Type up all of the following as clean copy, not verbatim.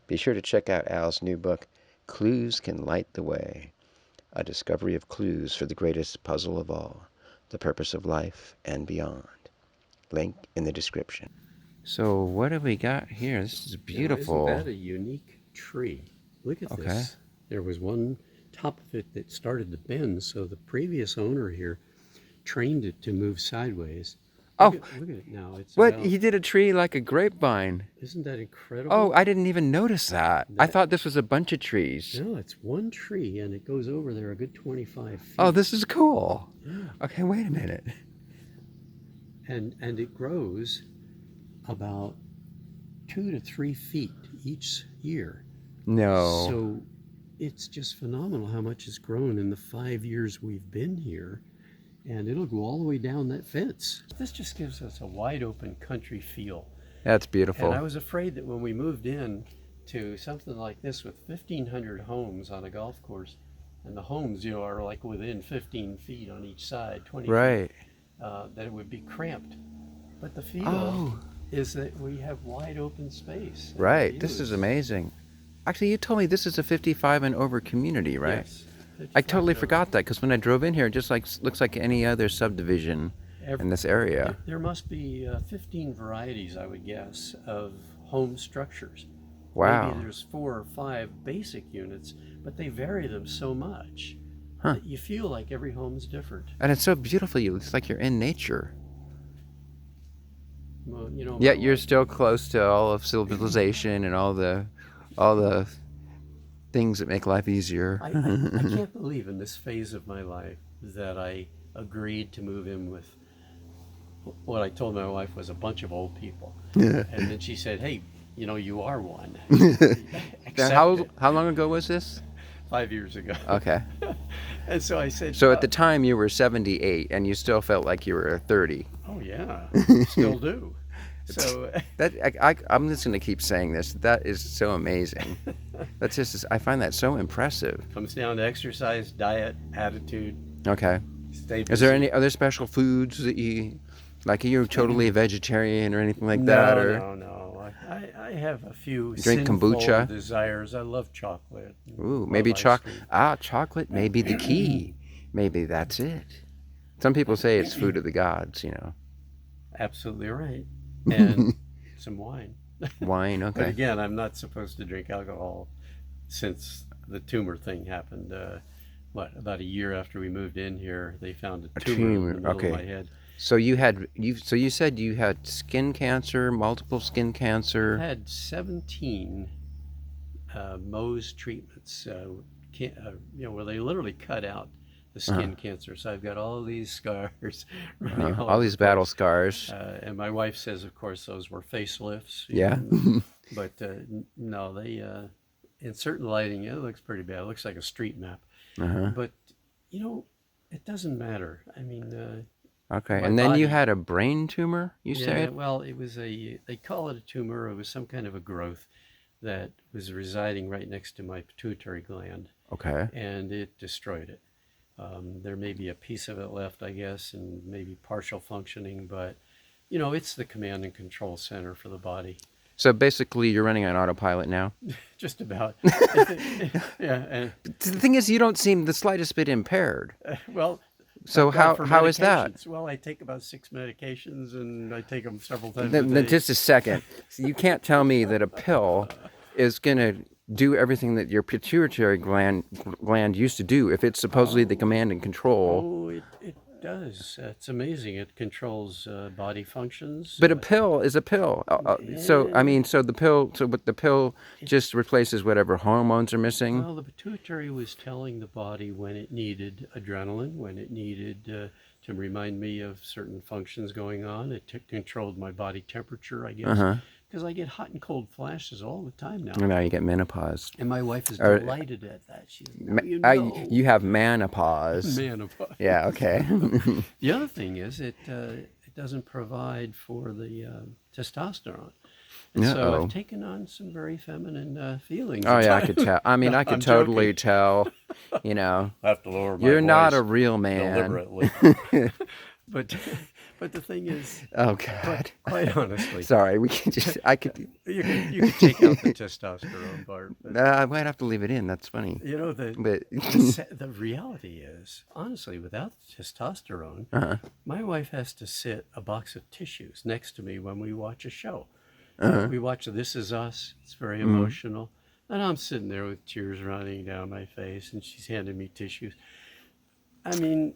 Be sure to check out Al's new book, Clues Can Light the Way, a discovery of clues for the greatest puzzle of all, the purpose of life and beyond. Link in the description. So what have we got here? This is beautiful. Now, isn't that a unique tree? Look at this. There was one top of it that started to bend, so the previous owner here trained it to move sideways. Look at it now. It's what? He did a tree like a grapevine. Isn't that incredible? Oh, I didn't even notice that. I thought this was a bunch of trees. No, it's one tree, and it goes over there a good 25 feet. Oh, this is cool. Yeah. Okay, wait a minute. And it grows about 2 to 3 feet each year. No. So it's just phenomenal how much it's grown in the 5 years we've been here. And it'll go all the way down that fence. This just gives us a wide open country feel. That's beautiful. And I was afraid that when we moved in to something like this with 1,500 homes on a golf course, and the homes, are like within 15 feet on each side, 20 right. feet, that it would be cramped. But the feel is that we have wide open space. Right. This is amazing. Actually, you told me this is a 55 and over community, right? Yes. I totally forgot that because when I drove in here, it just looks like any other subdivision in this area. There must be 15 varieties, I would guess, of home structures. Wow. Maybe there's 4 or 5 basic units, but they vary them so much that you feel like every home's different. And it's so beautiful. It's like you're in nature. Well, Yet you're still close to all of civilization and all the things that make life easier. I can't believe in this phase of my life that I agreed to move in with what I told my wife was a bunch of old people. And then she said, hey, you are one. How long ago was this? 5 years ago. Okay. And so I said... So at the time you were 78 and you still felt like you were 30. Oh, yeah. Still do. So I'm just going to keep saying this. That is so amazing. That's just, I find that so impressive. Comes down to exercise, diet, attitude. Okay. Stay busy. Is there any other special foods that you, like, are you totally a vegetarian or anything like that? No. I have a few drink sinful kombucha desires. I love chocolate. Ooh, maybe chocolate. Chocolate may be the key. Maybe that's it. Some people say it's food of the gods, Absolutely right. And some wine. Wine, okay. But again, I'm not supposed to drink alcohol since the tumor thing happened. About a year after we moved in here, they found a tumor in the middle of my head. So you said you had skin cancer, multiple skin cancer. I had 17 Mohs treatments, where they literally cut out the skin cancer. So I've got all these scars, all these battle scars. and my wife says, of course, those were facelifts. Yeah. But no, they in certain lighting, it looks pretty bad. It looks like a street map. But it doesn't matter. I mean. Okay, and then you had a brain tumor, you said? Yeah, well, it was they call it a tumor. It was some kind of a growth that was residing right next to my pituitary gland. Okay. And it destroyed it. There may be a piece of it left, I guess, and maybe partial functioning, but, it's the command and control center for the body. So basically you're running on autopilot now? Just about. Yeah. The thing is, you don't seem the slightest bit impaired. Well... So how is that? Well, I take about 6 medications, and I take them several times a day. Just a second. So you can't tell me that a pill is going to do everything that your pituitary gland used to do if it's supposedly the command and control. Oh, it does. It's amazing. It controls body functions. But a pill is a pill. So the pill just replaces whatever hormones are missing. Well, the pituitary was telling the body when it needed adrenaline, when it needed to remind me of certain functions going on. It controlled my body temperature, I guess. Because I get hot and cold flashes all the time now. And now you get menopause. And my wife is delighted at that. She's, you have menopause. Menopause. Yeah, okay. The other thing is it doesn't provide for the testosterone. And so I've taken on some very feminine feelings. Oh, yeah, I could tell. I mean, I could totally tell, I have to lower my You're voice not a real man. deliberately. But But the thing is, Oh quite God. quite honestly, Sorry, we can just. I could. you could take out the testosterone part, but I might have to leave it in. That's funny. you know the But the reality is, honestly, without testosterone, uh-huh. my wife has to sit a box of tissues next to me when we watch a show. Uh-huh. We watch This Is Us. It's very Mm. emotional. And I'm sitting there with tears running down my face, and she's handing me tissues. I mean,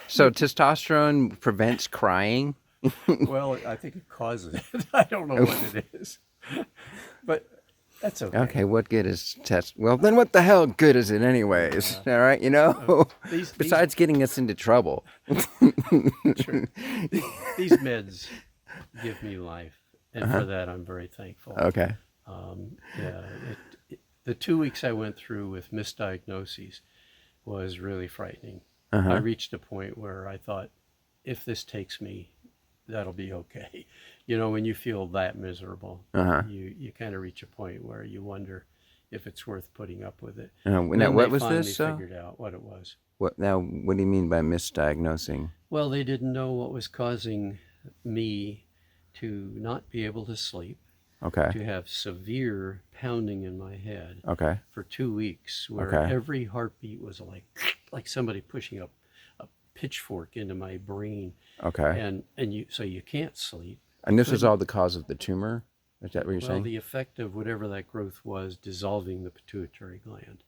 So you, testosterone prevents crying. well, I think it causes it. I don't know what it is, but that's okay. Okay, what good is test? Well, then what the hell good is it anyways? Yeah. All right, Uh, these Besides getting us into trouble. true. These meds give me life, and Uh-huh. for that I'm very thankful. Okay. Yeah, the 2 weeks I went through with misdiagnoses was really frightening. I Uh-huh. reached a point where I thought, if this takes me, that'll be okay. You know, when you feel that miserable, Uh-huh. you kind of reach a point where you wonder if it's worth putting up with it. And Now, then they what was finally this? figured out what it was. What now? What do you mean by misdiagnosing? Well, they didn't know what was causing me to not be able to sleep, Okay. to have severe pounding in my head Okay. for 2 weeks, where Okay. every heartbeat was like somebody pushing a pitchfork into my brain, Okay. and you can't sleep. And this was Couldn't. all the cause of the tumor? Is that what you're Well, saying? the effect of whatever that growth was dissolving the pituitary gland,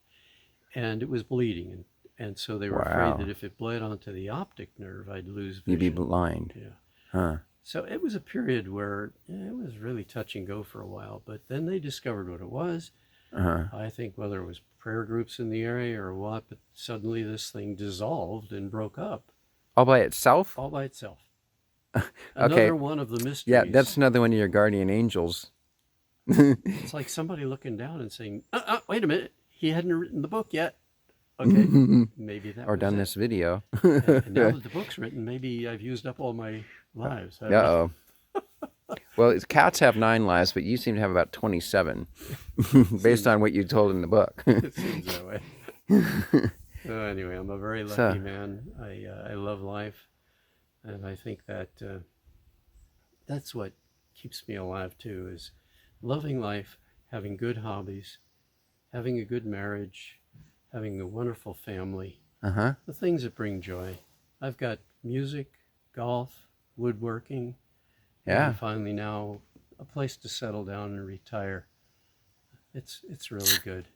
and it was bleeding, and so they were afraid that Wow. if it bled onto the optic nerve, I'd lose You'd be vision. blind. Yeah. Huh. So it was a period where it was really touch and go for a while, but then they discovered what it was. Uh-huh. I think whether it was prayer groups in the area or what, but suddenly this thing dissolved and broke up All by itself? all by itself. Okay. Another one of the Yeah, that's mysteries. another one of your guardian angels. It's like somebody looking down and saying, wait a minute, he hadn't written the book yet. Okay, maybe that Or was done it. this video. And now that the book's written, maybe I've used up all my lives. I don't know. Uh-oh. Well, cats have 9 lives, but you seem to have about 27, based on what you told in the book. It seems that way. Anyway, I'm a very lucky So, man. I love life, and I think that that's what keeps me alive too. Is loving life, having good hobbies, having a good marriage, having a wonderful family, uh-huh. the things that bring joy. I've got music, golf, woodworking, and Yeah. finally now a place to settle down and retire. It's really good.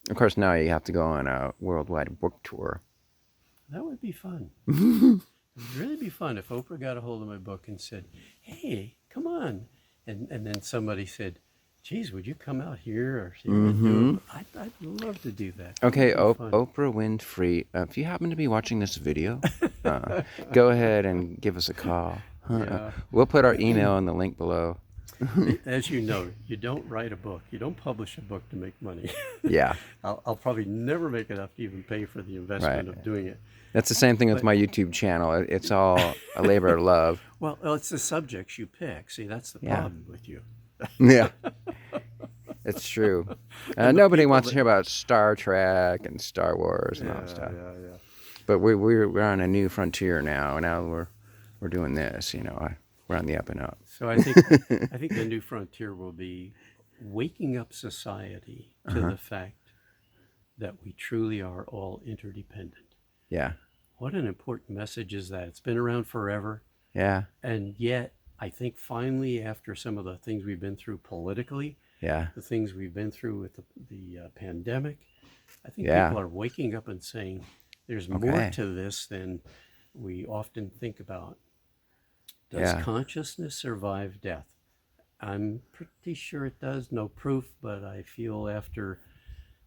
Of course, now you have to go on a worldwide book tour. That would be fun. It would really be fun if Oprah got a hold of my book and said, "Hey, come on," and then somebody said, "Geez, would you come out here or here and do it?" I'd love to do that. That Okay, would be fun. Oprah Winfrey, if you happen to be watching this video, go ahead and give us a call. Yeah. We'll put our email in the link below. As you know, you don't write a book. You don't publish a book to make money. Yeah, I'll probably never make enough to even pay for the investment right. of doing it. That's the same thing with But my YouTube channel. It's all a labor of love. well, it's the subjects you pick. See, that's the Yeah. problem with you. Yeah, it's true. And the Nobody people wants to that hear about Star Trek and Star Wars and all that stuff. yeah. But we're on a new frontier now. Now we're doing this. We're on the up and up. So I think the new frontier will be waking up society to the fact that we truly are all interdependent. Yeah, What an important message is that? It's been around forever, yeah, and yet I think finally, after some of the things we've been through politically, yeah, the things we've been through with the pandemic, I think yeah. people are waking up and saying there's more Okay. to this than we often think about. Does Yeah. consciousness survive death? I'm pretty sure it does. No proof, but I feel after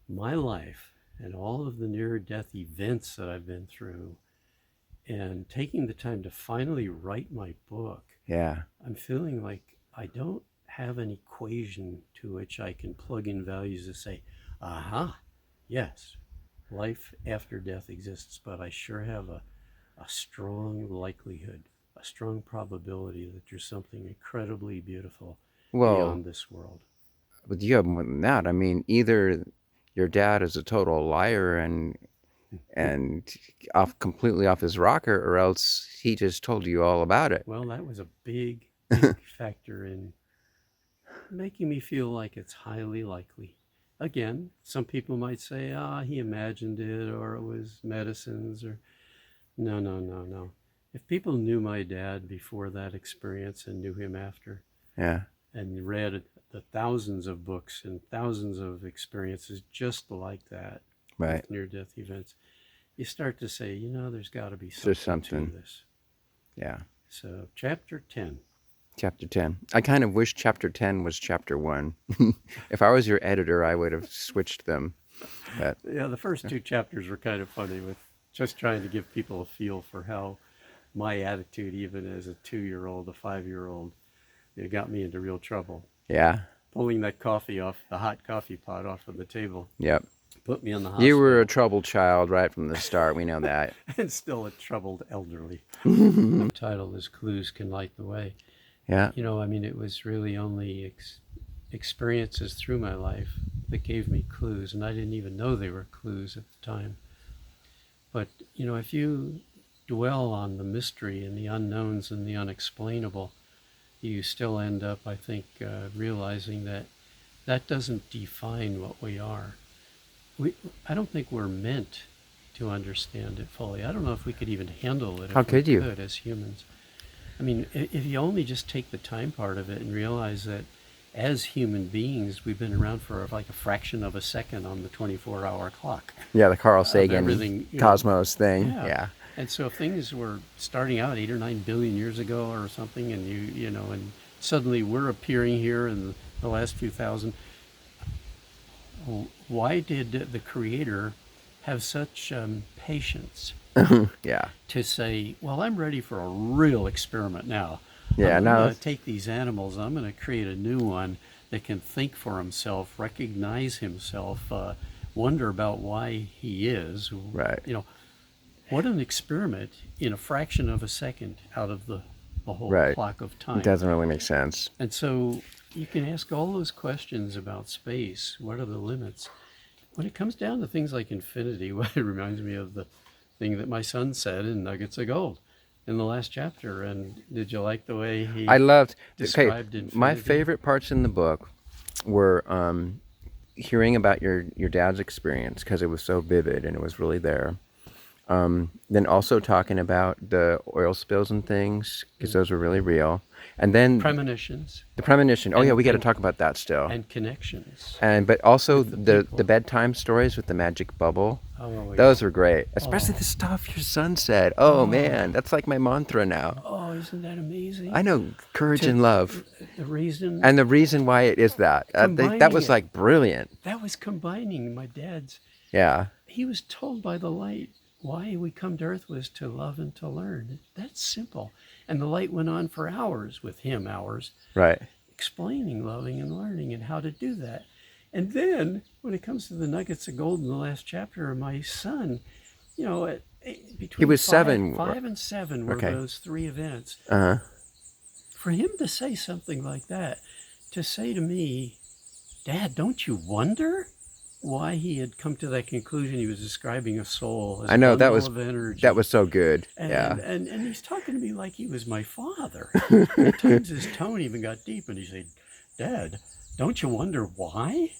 my life and all of the near death events that I've been through and taking the time to finally write my book, Yeah. I'm feeling like I don't have an equation to which I can plug in values to say, aha, yes, life after death exists, but I sure have a strong likelihood, a strong probability that there's something incredibly beautiful Well, beyond this world. but you have more than that. I mean, either your dad is a total liar and and completely off his rocker, or else he just told you all about it. Well, that was a big, big factor in making me feel like it's highly likely. Again, some people might say, he imagined it, or it was medicines, or no, no, no, no. If people knew my dad before that experience and knew him after, Yeah, and read the thousands of books and thousands of experiences just like that right. with near death events, you start to say, there's got to be There's something to something. this. Yeah. So, chapter 10. Chapter 10. I kind of wish chapter 10 was chapter 1. If I was your editor, I would have switched them. But Yeah, the first two chapters were kind of funny with just trying to give people a feel for how my attitude, even as a 2-year-old, a 5-year-old, it got me into real trouble. yeah. Pulling that coffee off, the hot coffee pot off of the table, Yep. put me in the You were a hospital, troubled child right from the start. We know that. and still a troubled elderly. Title is Clues Can Light the Way. Yeah. It was really only experiences through my life that gave me clues, and I didn't even know they were clues at the time. But, if you dwell on the mystery and the unknowns and the unexplainable, you still end up, I think, realizing that that doesn't define what we are. I don't think we're meant to understand it fully. I don't know if we could even handle it How if we could you? could as humans. I mean, if you only just take the time part of it and realize that as human beings, we've been around for like a fraction of a second on the 24-hour clock. Yeah, the Carl Sagan Everything, cosmos thing. yeah. Yeah. And so if things were starting out 8 or 9 billion years ago or something, and and suddenly we're appearing here in the last few thousand, why did the Creator have such patience Yeah. to say, well, I'm ready for a real experiment now. Yeah, I'm no. going to take these animals, I'm going to create a new one that can think for himself, recognize himself, wonder about why he is. Right. What an experiment in a fraction of a second out of the whole Right. clock of It time. doesn't really make sense. And so you can ask all those questions about space. What are the limits? When it comes down to things like infinity, it reminds me of the thing that my son said in Nuggets of Gold in the last chapter. And did you like the way he I loved. Okay, described infinity? my favorite parts in the book were hearing about your dad's experience because it was so vivid and it was really there. Then also talking about the oil spills and things because those were really real. And then Premonitions the premonition. Oh yeah, And- we got to and- talk about that still. and connections. But also with the people. the bedtime stories with the magic bubble. Oh, Those were great, especially Oh. the stuff your son said. Oh man, that's like my mantra now. Oh, isn't that amazing? I know courage To- and love, The reason and the reason why it is that that Combining was it. like brilliant. that was combining my dad's. Yeah, He was told by the light why we come to earth was to love and to learn. That's simple. And the light went on for hours with him, right. explaining loving and learning and how to do that. And then when it comes to the nuggets of gold in the last chapter, my son, between He was 7. 5 and 7 were Okay. those 3 events. Uh huh. For him to say something like that, to say to me, Dad, don't you wonder why he had come to that conclusion? He was describing a soul as I know, a that bundle was- of energy. That was so good. And, Yeah. and he's talking to me like he was my father. At times his tone even got deep, and he said, Dad, don't you wonder why?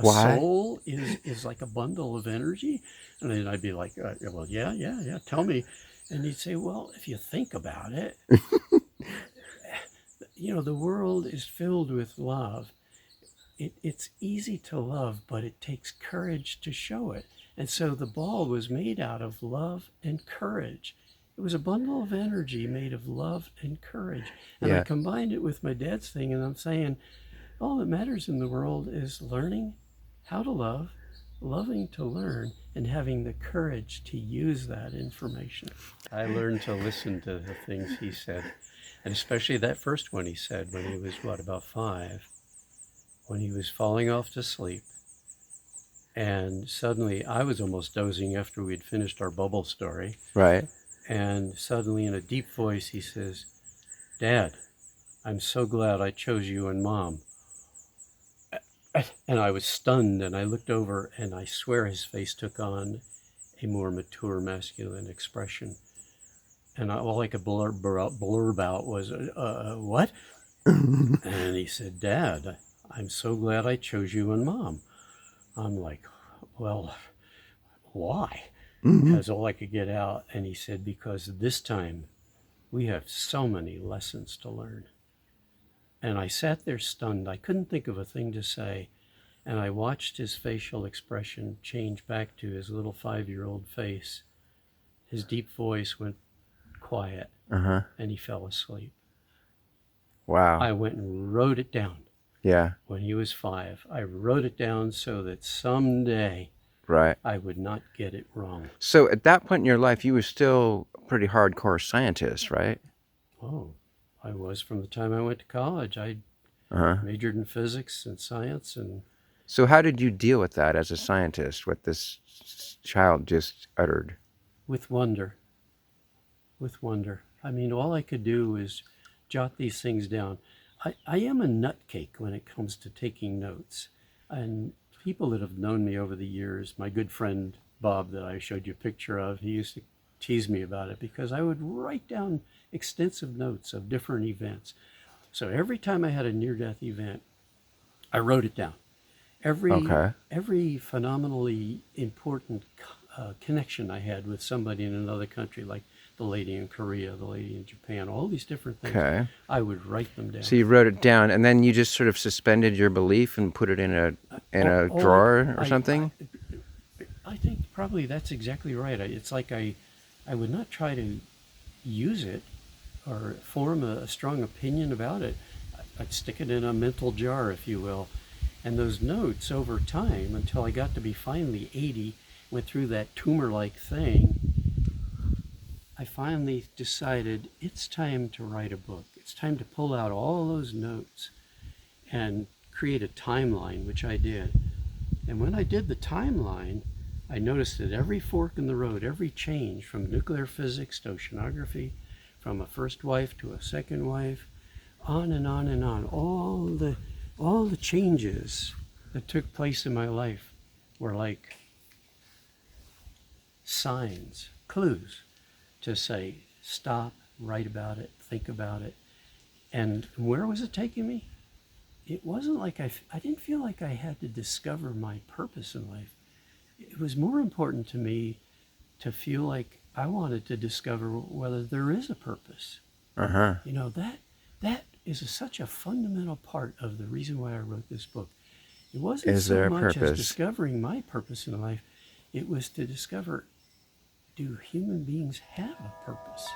Why? Soul is like a bundle of energy? And then I'd be like, well, yeah, tell me. And he'd say, well, if you think about it, the world is filled with love. It's easy to love, but it takes courage to show it. And so the ball was made out of love and courage. It was a bundle of energy made of love and courage. And I Yeah. combined it with my dad's thing, and I'm saying all that matters in the world is learning how to love, loving to learn, and having the courage to use that information. I learned to listen to the things he said, and especially that first one he said when he was, about 5, when he was falling off to sleep. And suddenly, I was almost dozing after we'd finished our bubble story. Right. And suddenly, in a deep voice, he says, Dad, I'm so glad I chose you and Mom. And I was stunned, and I looked over, and I swear his face took on a more mature masculine expression. And all I could blurb out was, what? And he said, Dad, I'm so glad I chose you and Mom. I'm like, well, why? That's all I could get out. And he said, because this time we have so many lessons to learn. And I sat there stunned. I couldn't think of a thing to say. And I watched his facial expression change back to his little 5-year-old face. His deep voice went quiet, and he fell asleep. Wow. I went and wrote it down. Yeah. When he was 5, I wrote it down so that someday Right. I would not get it wrong. So at that point in your life, you were still a pretty hardcore scientist, right? Oh, I was from the time I went to college. I majored in physics and science. And so how did you deal with that as a scientist, what this child just uttered? with wonder. With wonder. I mean, all I could do is jot these things down. I am a nutcake when it comes to taking notes. And people that have known me over the years, my good friend Bob that I showed you a picture of, he used to tease me about it because I would write down extensive notes of different events. So every time I had a near-death event, I wrote it down. Every phenomenally important connection I had with somebody in another country, like the lady in Korea, the lady in Japan, all these different things, I would write them down. So you wrote it down, and then you just sort of suspended your belief and put it in a drawer or something? I think probably that's exactly right. It's like I would not try to use it or form a strong opinion about it. I'd stick it in a mental jar, if you will. And those notes over time, until I got to be finally 80, went through that tumor-like thing, I finally decided it's time to write a book. It's time to pull out all those notes and create a timeline, which I did. And when I did the timeline, I noticed that every fork in the road, every change from nuclear physics to oceanography, from a first wife to a second wife, on and on and on, all the changes that took place in my life were like signs, clues to say, stop, write about it, think about it. And where was it taking me? It wasn't like I didn't feel like I had to discover my purpose in life. It was more important to me to feel like I wanted to discover whether there is a purpose. You know, that is such a fundamental part of the reason why I wrote this book. It wasn't so much as discovering my purpose in life. It was to discover, do human beings have a purpose?